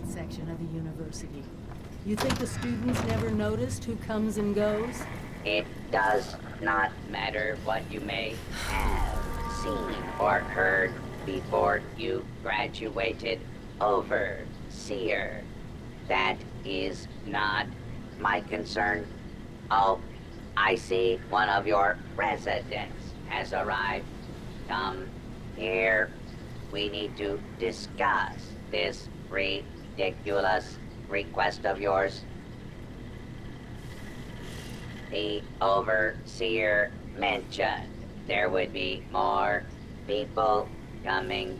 Section of the university. You think the students never noticed who comes and goes? It does not matter what you may have seen or heard before you graduated, Overseer. That is not my concern. Oh, I see one of your residents has arrived. Come here. We need to discuss this ridiculous request of yours. The Overseer mentioned there would be more people coming.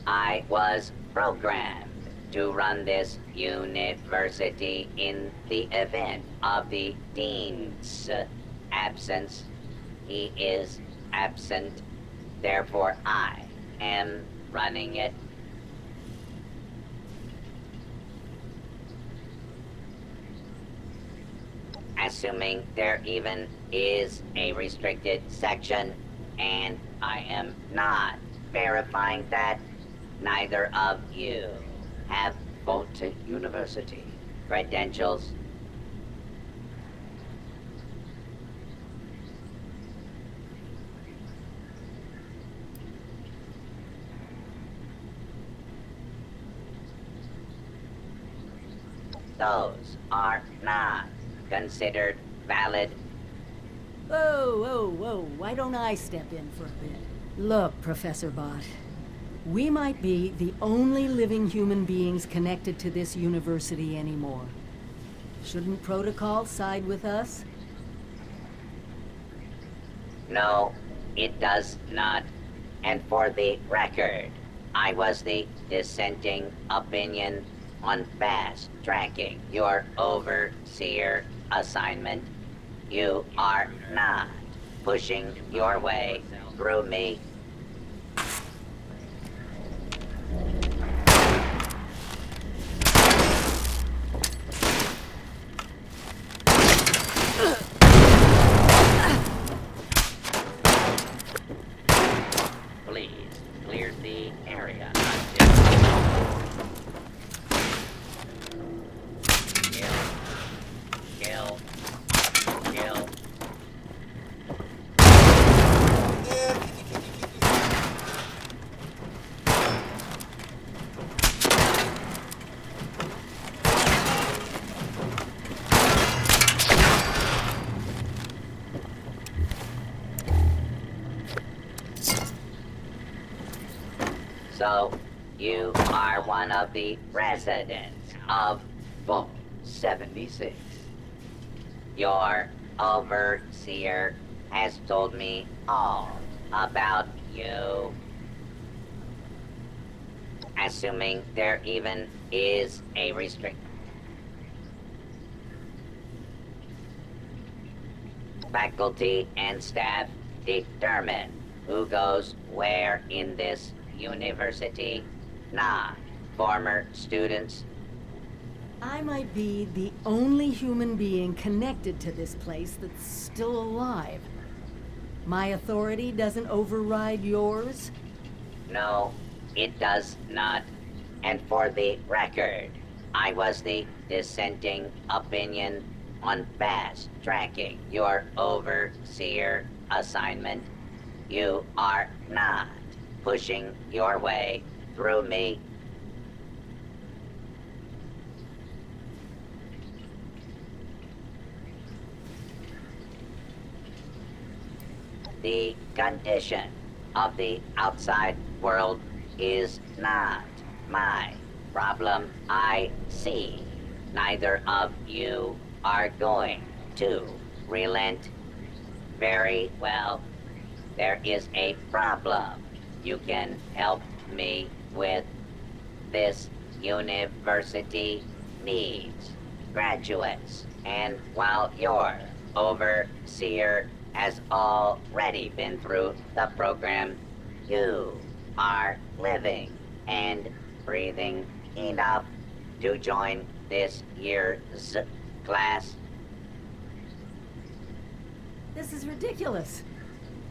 I was programmed to run this university in the event of the Dean's absence. He is absent, therefore I am running it. Assuming there even is a restricted section, and I am not verifying that, neither of you have Volta University credentials. Those are not considered valid. Whoa, why don't I step in for a bit? Look, Professor Bott, we might be the only living human beings connected to this university anymore. Shouldn't protocol side with us? No, it does not. And for the record, I was the dissenting opinion on fast-tracking your Overseer assignment. You are not pushing your way through me. Please clear the area. Kill. So, you are one of the residents of Vault 76. Your Overseer has told me all about you. Assuming there even is a restriction. Faculty and staff determine who goes where in this university, not former students. I might be the only human being connected to this place that's still alive. My authority doesn't override yours? No, it does not. And for the record, I was the dissenting opinion on fast-tracking your Overseer assignment. You are not pushing your way through me. The condition of the outside world is not my problem. I see neither of you are going to relent. Very well. There is a problem you can help me with. This university needs graduates, and while your overseer has already been through the program, you are living and breathing enough to join this year's class. This is ridiculous.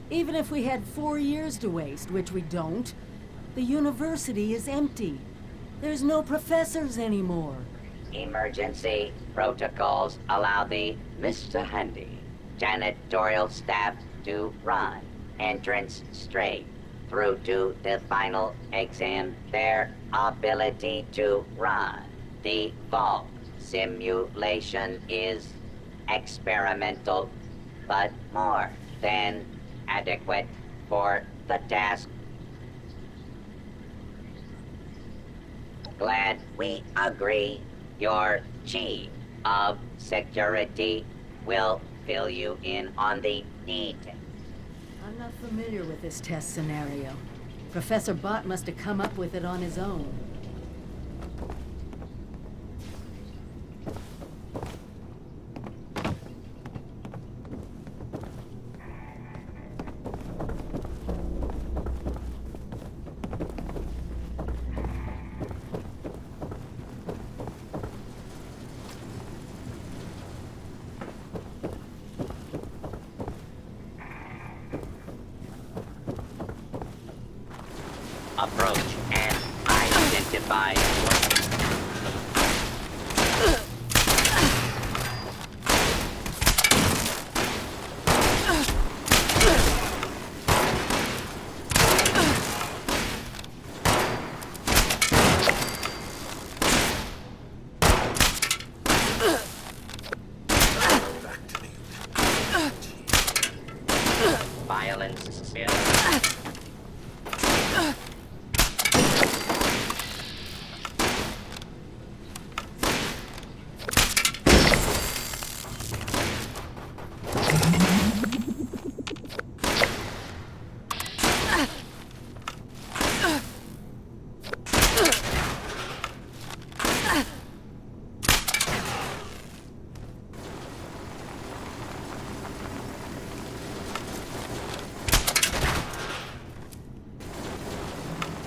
Even if we had 4 years to waste, which we don't, the university is empty. There's no professors anymore. Emergency protocols allow the Mr. Handy janitorial staff to run entrance straight through to the final exam. Their ability to run the vault simulation is experimental, but more than adequate for the task. Glad we agree. Your chief of security will fill you in on the details. I'm not familiar with this test scenario. Professor Bott must have come up with it on his own. Approach and identify. Violence spill.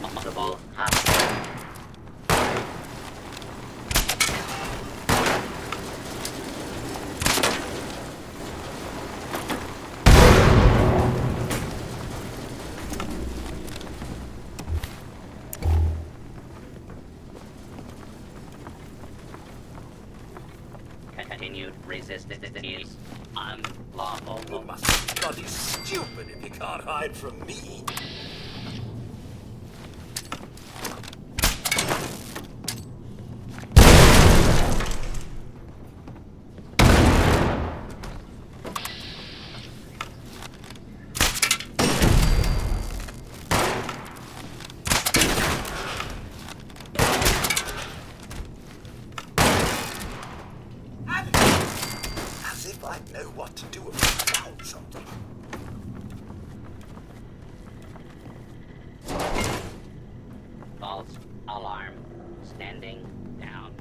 Multiple hostiles. Continued resistance is unlawful. You must be bloody stupid if you can't hide from me. As if I know what to do if I found something. False alarm. Standing down.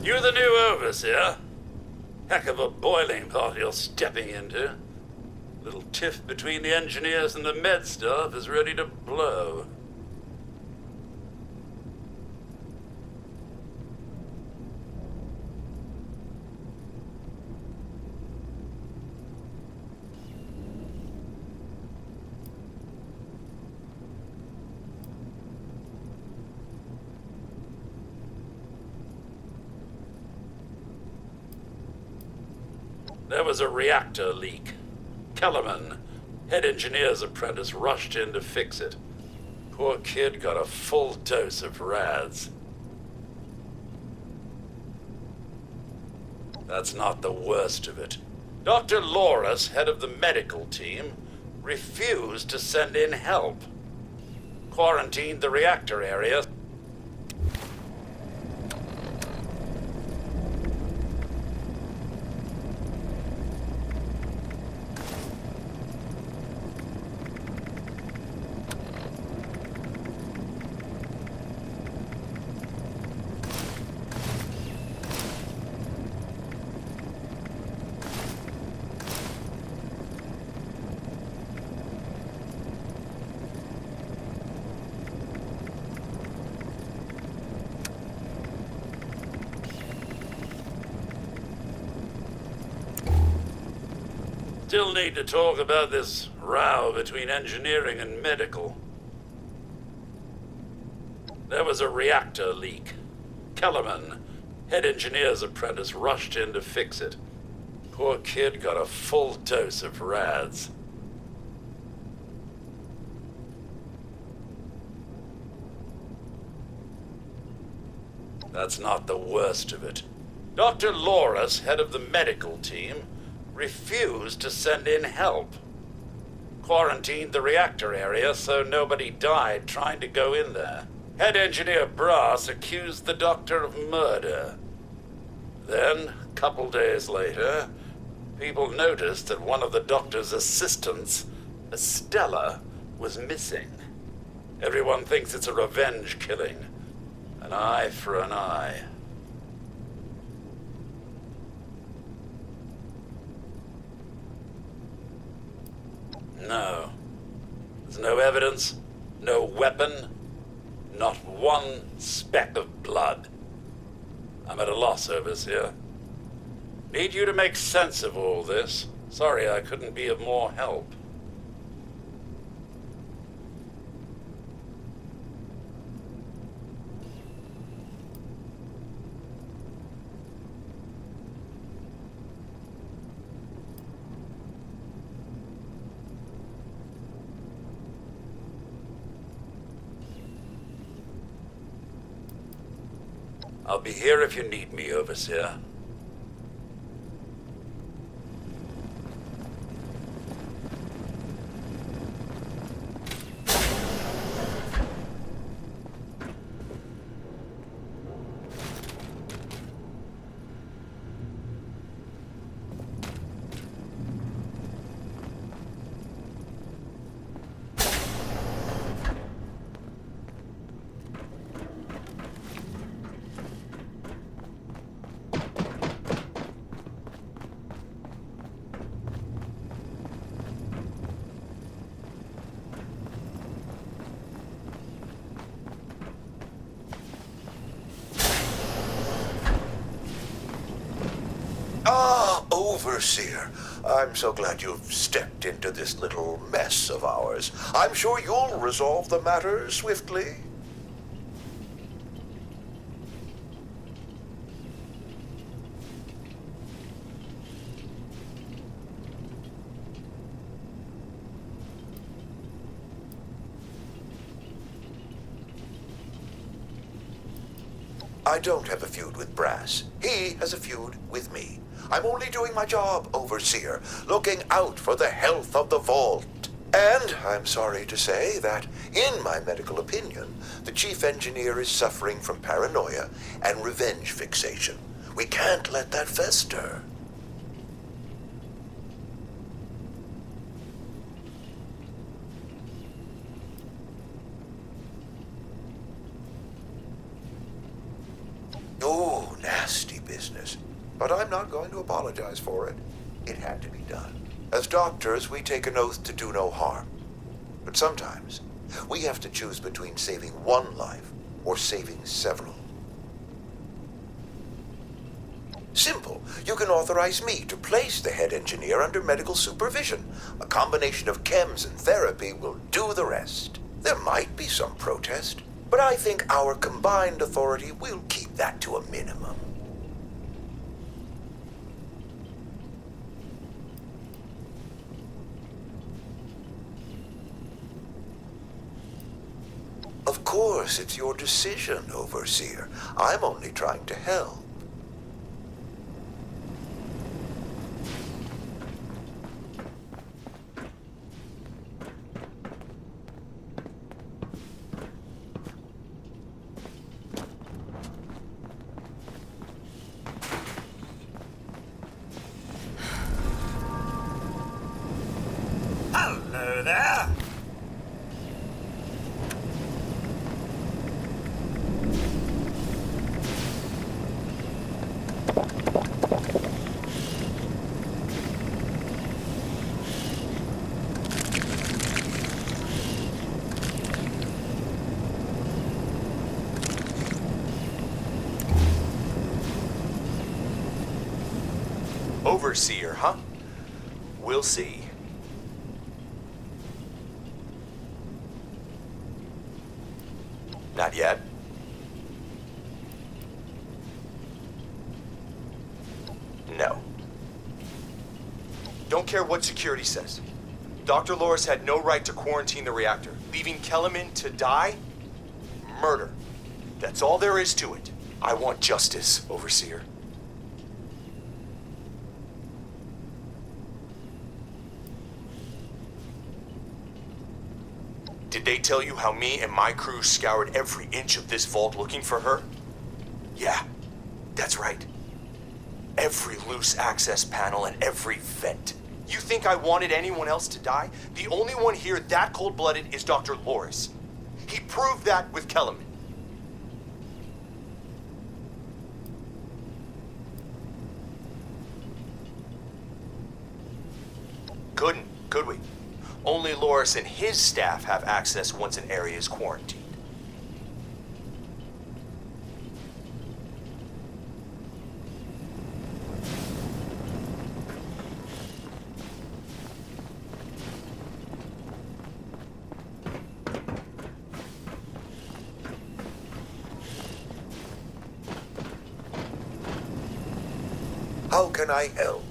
You the new overseer? Heck of a boiling pot you're stepping into. Little tiff between the engineers and the med staff is ready to blow. There was a reactor leak. Kellerman, Head engineer's apprentice rushed in to fix it. Poor kid got a full dose of RADS. That's not the worst of it. Dr. Loris, head of the medical team, refused to send in help. Quarantined the reactor area. Still need to talk about this row between engineering and medical. There was a reactor leak. Kellerman, head engineer's apprentice, rushed in to fix it. Poor kid got a full dose of RADS. That's not the worst of it. Dr. Loris, head of the medical team, refused to send in help. Quarantined the reactor area so nobody died trying to go in there. Head engineer Brass accused the doctor of murder. Then, a couple days later, people noticed that one of the doctor's assistants, Estella, was missing. Everyone thinks it's a revenge killing. An eye for an eye. No. There's no evidence, no weapon, not one speck of blood. I'm at a loss, Overseer. Need you to make sense of all this. Sorry I couldn't be of more help. I'll be here if you need me, Overseer. Overseer, I'm so glad you've stepped into this little mess of ours. I'm sure you'll resolve the matter swiftly. I don't have a feud with Brass. He has a feud with me. I'm only doing my job, Overseer, looking out for the health of the vault. And I'm sorry to say that, in my medical opinion, the chief engineer is suffering from paranoia and revenge fixation. We can't let that fester. Oh, nasty business. But I'm not going to apologize for it. It had to be done. As doctors, we take an oath to do no harm. But sometimes, we have to choose between saving one life or saving several. Simple. You can authorize me to place the head engineer under medical supervision. A combination of chems and therapy will do the rest. There might be some protest, but I think our combined authority will keep that to a minimum. course, it's your decision, Overseer. I'm only trying to help. Hello there. Overseer, huh? We'll see. Not yet. No. Don't care what security says. Dr. Loris had no right to quarantine the reactor. Leaving Kellerman to die? Murder. That's all there is to it. I want justice, Overseer. Did they tell you how me and my crew scoured every inch of this vault looking for her? Yeah, that's right. Every loose access panel and every vent. You think I wanted anyone else to die? The only one here that cold-blooded is Dr. Loris. He proved that with Kellerman. Couldn't, could we? Only Loris and his staff have access once an area is quarantined. How can I help?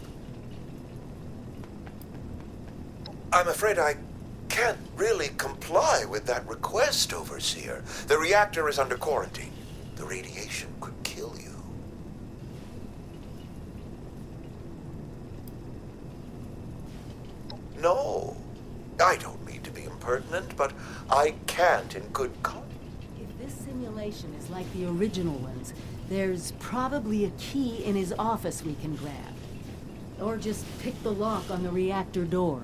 I'm afraid I can't really comply with that request, Overseer. The reactor is under quarantine. The radiation could kill you. No, I don't mean to be impertinent, but I can't in good conscience. If this simulation is like the original ones, there's probably a key in his office we can grab. Or just pick the lock on the reactor door.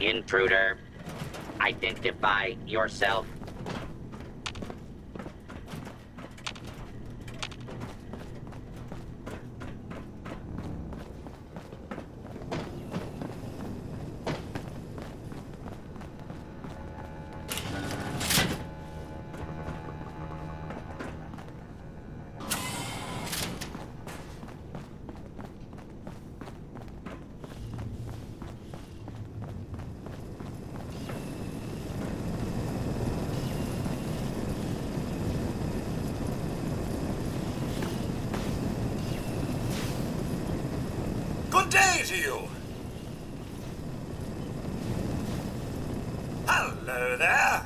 Intruder, identify yourself. to you. Hello there.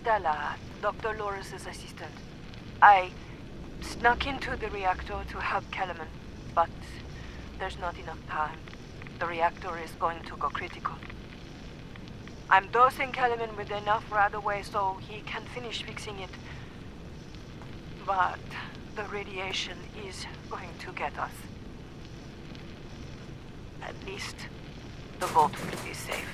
Stella, Dr. Loris' assistant. I snuck into the reactor to help Kellerman, but there's not enough time. The reactor is going to go critical. I'm dosing Kellerman with enough right away so he can finish fixing it. But the radiation is going to get us. At least the vault will be safe.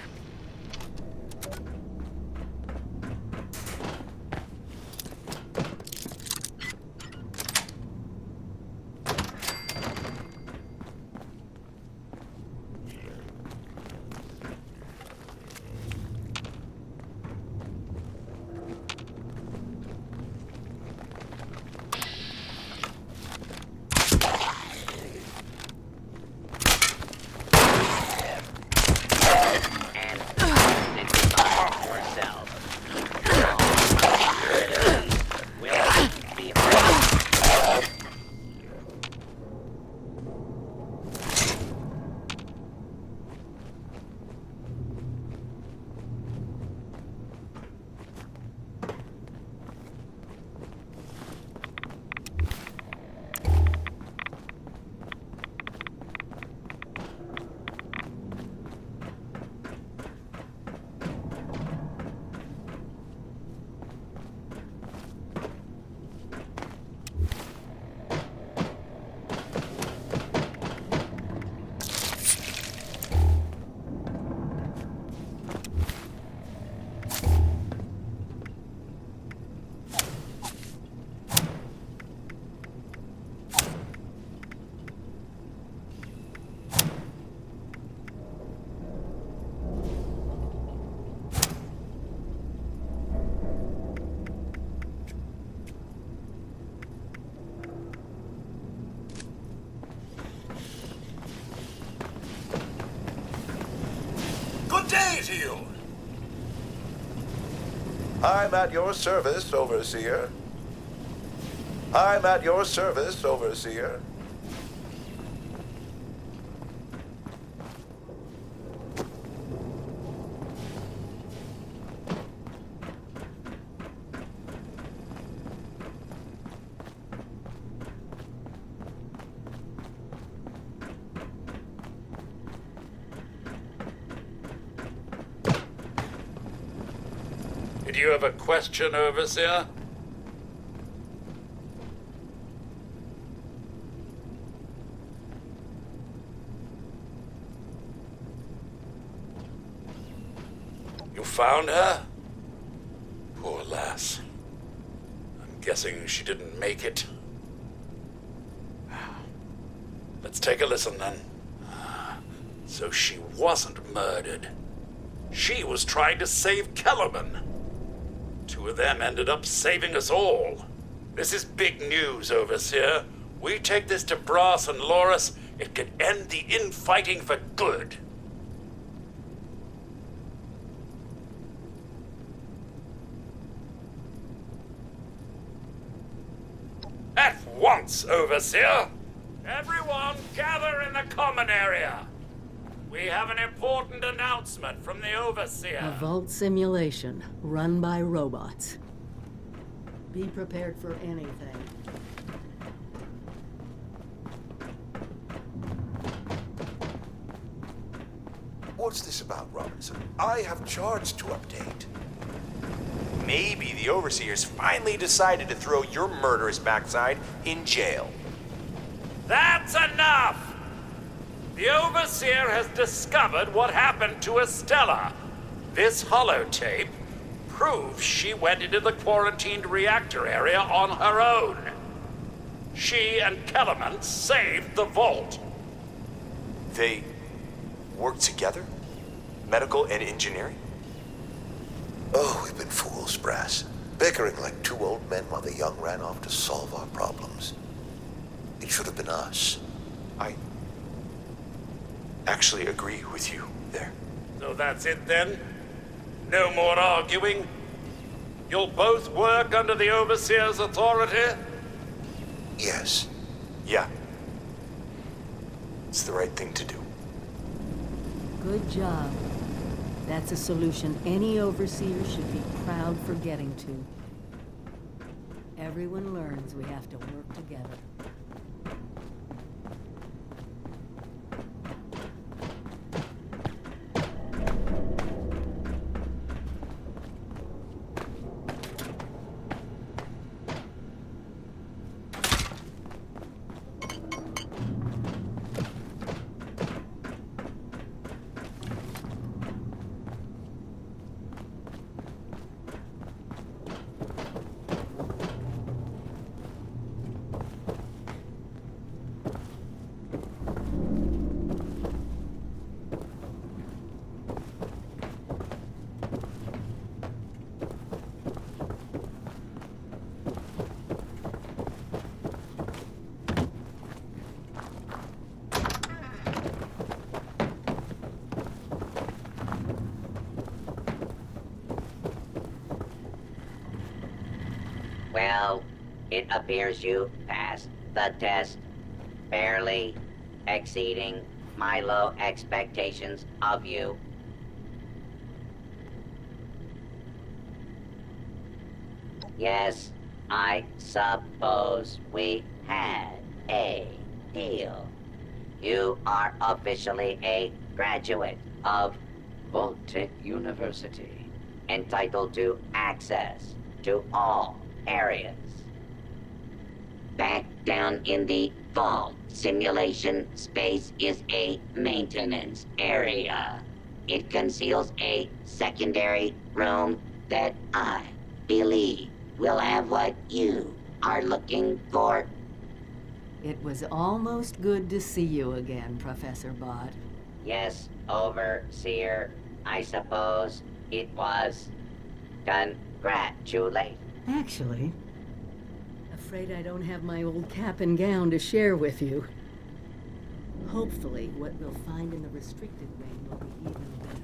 Day to you! I'm at your service, Overseer. I'm at your service, Overseer. Did you have a question, Overseer? You found her? Poor lass. I'm guessing she didn't make it. Let's take a listen then. So she wasn't murdered. She was trying to save Kellerman. Two of them ended up saving us all. This is big news, Overseer. We take this to Brass and Loris, it could end the infighting for good. At once, Overseer! Everyone gather in the common area. We have an important announcement from the Overseer. A vault simulation run by robots. Be prepared for anything. What's this about, Robinson? I have charts to update. Maybe the Overseers finally decided to throw your murderous backside in jail. That's enough! The Overseer has discovered what happened to Estella. This holotape proves she went into the quarantined reactor area on her own. She and Kellerman saved the vault. They work together? Medical and engineering? Oh, we've been fools, Brass. Bickering like two old men while the young ran off to solve our problems. It should have been us. I actually agree with you there. So that's it then? No more arguing? You'll both work under the Overseer's authority? Yes. Yeah. It's the right thing to do. Good job. That's a solution any overseer should be proud for getting to. Everyone learns we have to work together. Well, it appears you passed the test, barely exceeding my low expectations of you. Yes, I suppose we had a deal. You are officially a graduate of Vault-Tec University, entitled to access to all areas. Back down in the vault, simulation space is a maintenance area. It conceals a secondary room that I believe will have what you are looking for. It was almost good to see you again, Professor Bott. Yes, Overseer, I suppose it was. Congratulate. Actually, afraid I don't have my old cap and gown to share with you. Hopefully, what we'll find in the restricted wing will be even better.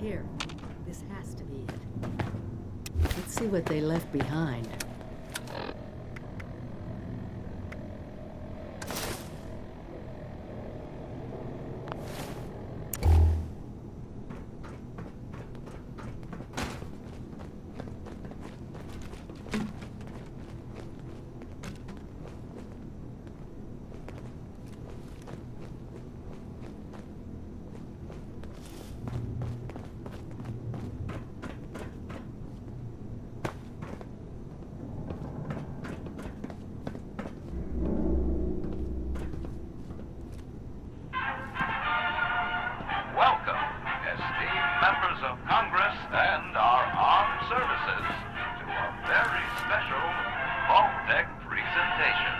Here, this has to be it. Let's see what they left behind. Welcome, esteemed members of Congress and our armed services, to a very special Vault-Tec presentation.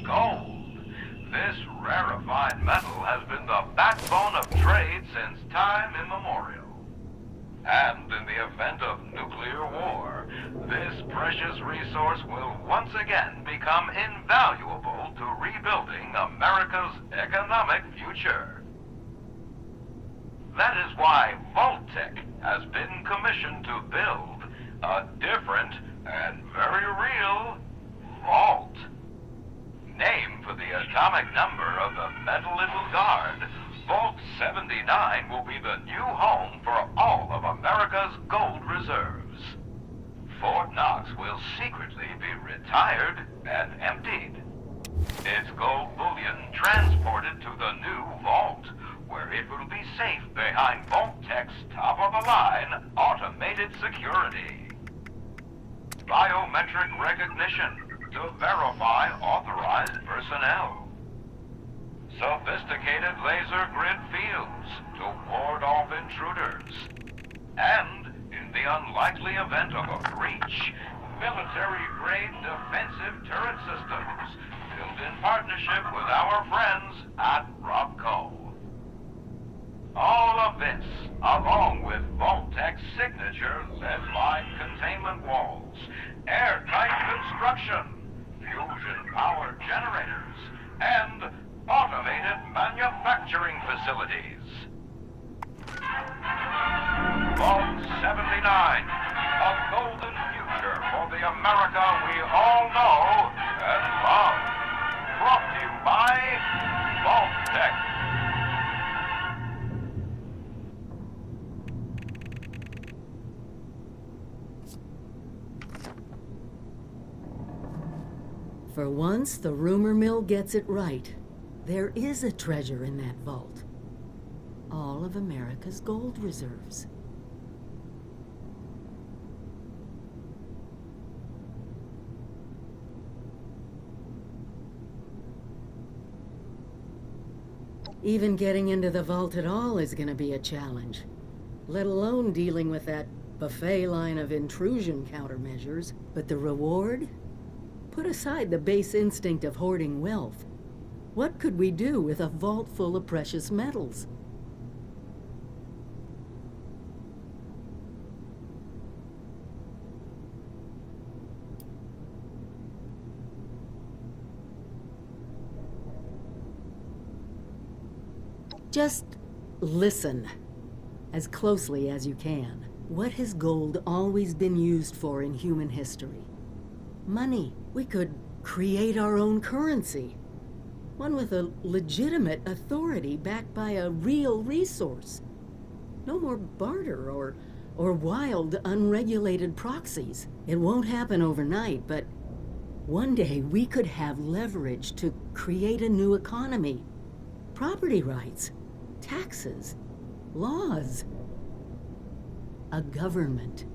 Gold. This rarefied metal has been the backbone of trade since time immemorial. And in the event of nuclear war, this precious resource will once again become invaluable to rebuilding America's economic future. That is why Vault-Tec has been commissioned to build a different and very real vault. Named for the atomic number of the metal it will guard, Vault 79 will be the new home for all of America's gold reserves. Fort Knox will secretly be retired and emptied. Its gold bullion transported to the new vault, where it will be safe behind Vault-Tec's top-of-the-line automated security. Biometric recognition to verify authorized personnel. Sophisticated laser grid fields to ward off intruders. And, in the unlikely event of a breach, military-grade defensive turret systems built in partnership with our friends at Robco. All of this, along with Vault-Tec's signature lead-line containment walls, airtight construction, fusion-powered generators, and automated manufacturing facilities. Vault 79, a golden future for the America we all know and love. Brought to you by Vault-Tec. For once, the rumor mill gets it right. There is a treasure in that vault. All of America's gold reserves. Even getting into the vault at all is gonna be a challenge, let alone dealing with that buffet line of intrusion countermeasures. But the reward? Put aside the base instinct of hoarding wealth. What could we do with a vault full of precious metals? Just listen as closely as you can. What has gold always been used for in human history? Money. We could create our own currency. One with a legitimate authority backed by a real resource. No more barter or wild, unregulated proxies. It won't happen overnight, but one day we could have leverage to create a new economy. Property rights, taxes, laws. A government.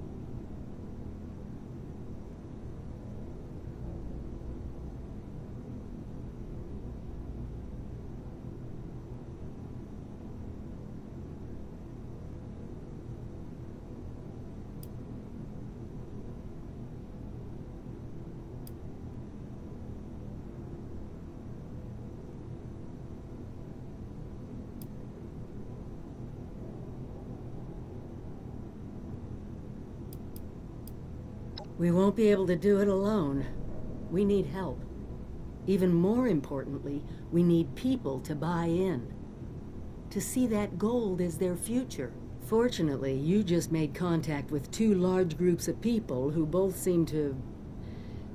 We won't be able to do it alone. We need help. Even more importantly, we need people to buy in. To see that gold as their future. Fortunately, you just made contact with two large groups of people who both seem to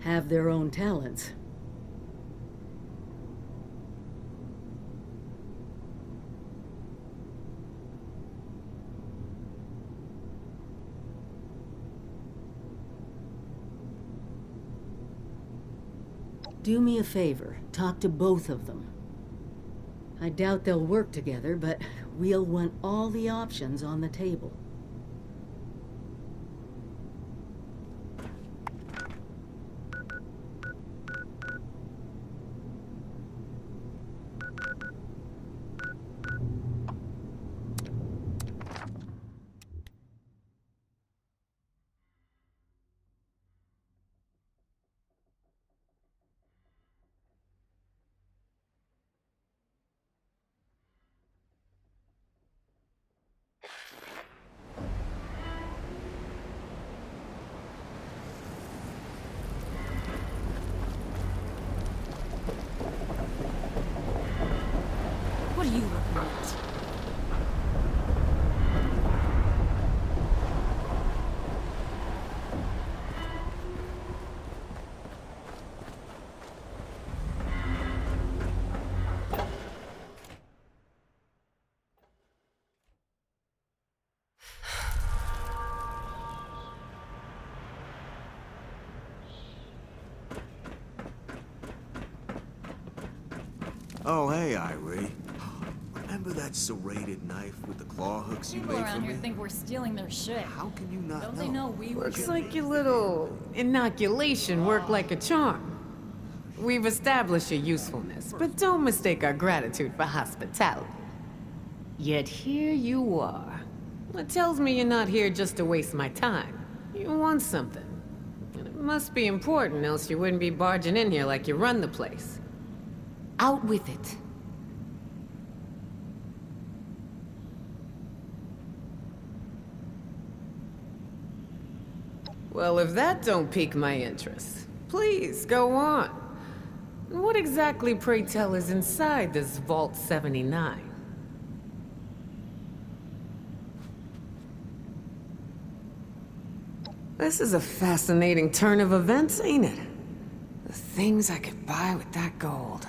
have their own talents. Do me a favor, talk to both of them. I doubt they'll work together, but we'll want all the options on the table. What are you looking at? Oh, hey, Irie. Remember that serrated knife with the claw hooks you People made for around me? here think we're stealing their shit. How can you not Don't know? they know we were Looks like your little inoculation worked like a charm. We've established your usefulness, but don't mistake our gratitude for hospitality. Yet here you are. That tells me you're not here just to waste my time. You want something. And it must be important, else you wouldn't be barging in here like you run the place. Out with it. Well, if that don't pique my interest, please go on. What exactly, pray tell, is inside this Vault 79? This is a fascinating turn of events, ain't it? The things I could buy with that gold.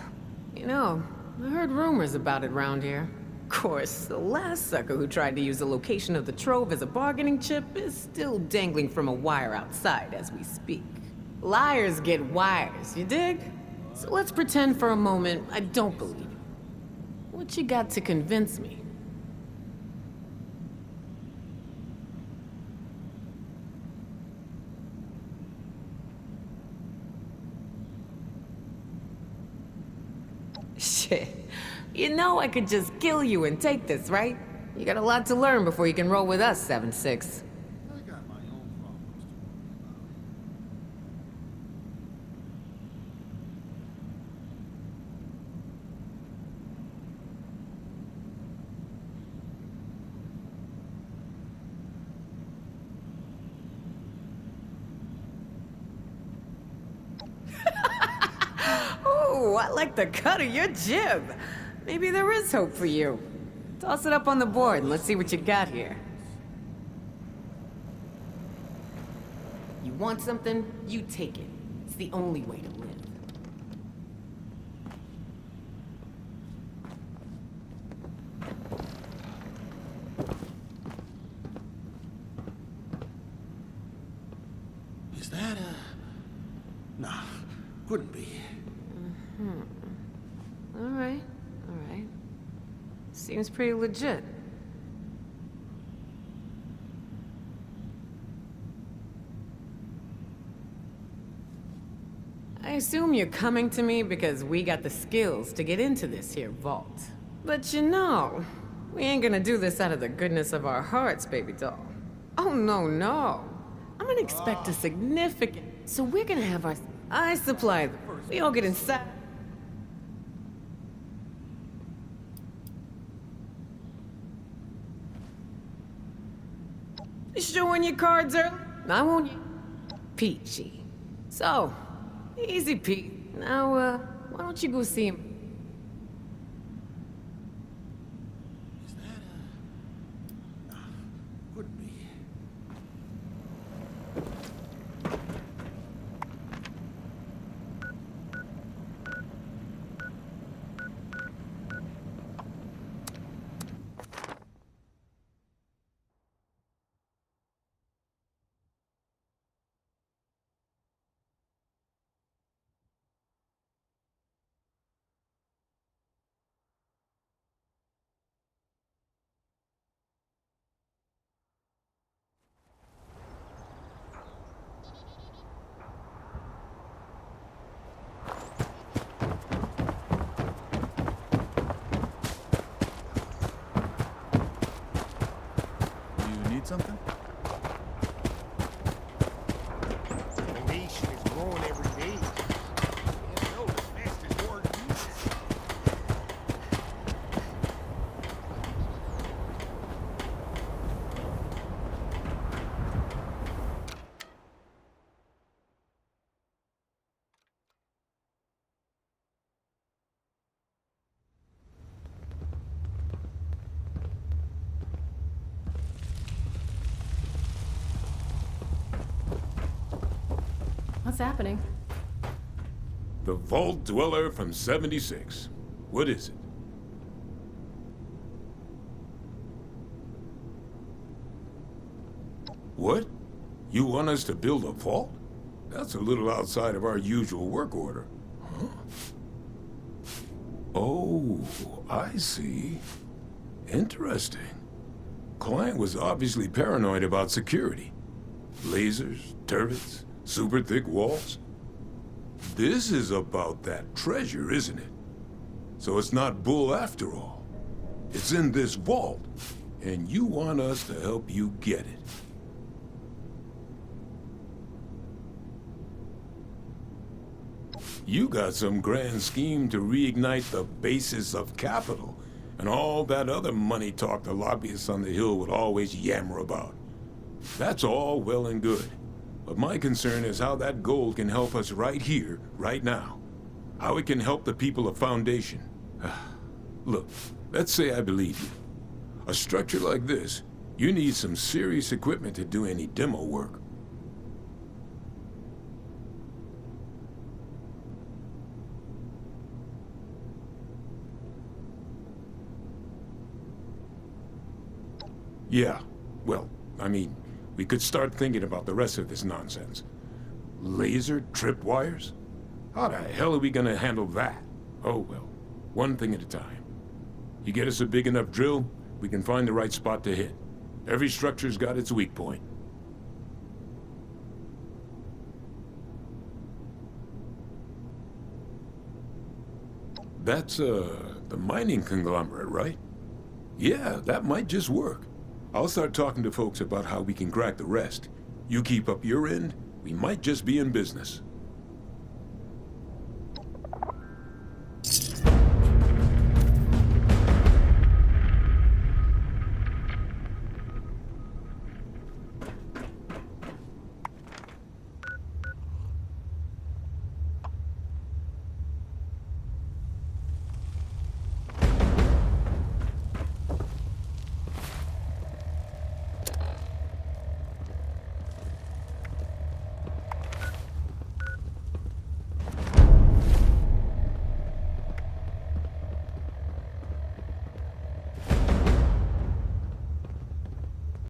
You know, I heard rumors about it round here. Of course, the last sucker who tried to use the location of the trove as a bargaining chip is still dangling from a wire outside as we speak. Liars get wires, you dig? So let's pretend for a moment I don't believe you. What you got to convince me? Shit. You know I could just kill you and take this, right? You got a lot to learn before you can roll with us, 7-6. I got my own problems to worry Ooh, I like the cut of your jib. Maybe there is hope for you. Toss it up on the board and let's see what you got here. You want something? You take it. It's the only way to live. Is that Nah, couldn't be. All right. Seems pretty legit. I assume you're coming to me because we got the skills to get into this here vault. But you know, we ain't gonna do this out of the goodness of our hearts, baby doll. Oh, no. I'm gonna expect a significant... So we're gonna have our... I supply them. We all get inside... Showing your cards early? I won't... Peachy. So, easy Pete. Now, Why don't you go see him? Is that Nah, couldn't be. You need something? The nation is growing every day. Yeah, no, the nest is more uses. What's happening? The Vault Dweller from 76. What is it? What? You want us to build a vault? That's a little outside of our usual work order. Huh? Oh, I see. Interesting. Client was obviously paranoid about security. Lasers, turrets, super thick walls. This is about that treasure, isn't it? So it's not bull after all. It's in this vault, and you want us to help you get it. You got some grand scheme to reignite the basis of capital, and all that other money talk the lobbyists on the Hill would always yammer about. That's all well and good. But my concern is how that gold can help us right here, right now. How it can help the people of Foundation. Look, let's say I believe you. A structure like this, you need some serious equipment to do any demo work. Yeah, well, I mean, we could start thinking about the rest of this nonsense. Laser tripwires? How the hell are we gonna handle that? Oh well, one thing at a time. You get us a big enough drill, we can find the right spot to hit. Every structure's got its weak point. That's, the mining conglomerate, right? Yeah, that might just work. I'll start talking to folks about how we can crack the rest. You keep up your end, we might just be in business.